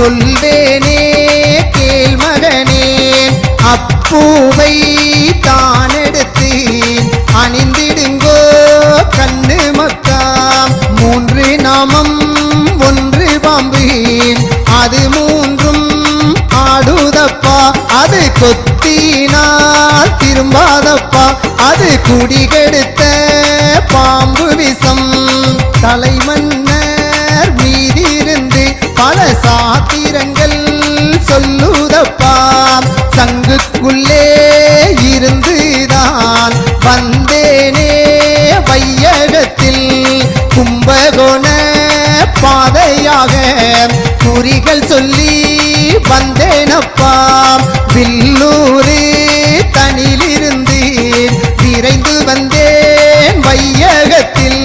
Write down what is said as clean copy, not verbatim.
சொல்வேனே கேள் மகனே. அப்பூவை தானெடுத்து அணிந்திடுங்கோ கண்ணு மக்காம். 3 நாமம் 1 பாம்பு அது 3ம் ஆடுதப்பா. அது கொத்தினால் திரும்பாதப்பா. அது குடிகெடுத்த பாம்பு விஷம். தலைமன்னர் மீதிருந்து பல சாத்திரங்கள் சொல்லுதப்பா. சங்குக்குள்ளே இருந்துதான் வந்தேனே வையகத்தில். கும்பகோண பாதையாக குறிகள் சொல்லி வந்தேனப்பா. வில்லூரு தனிலிருந்து விரைந்து வந்தேன் வையகத்தில்.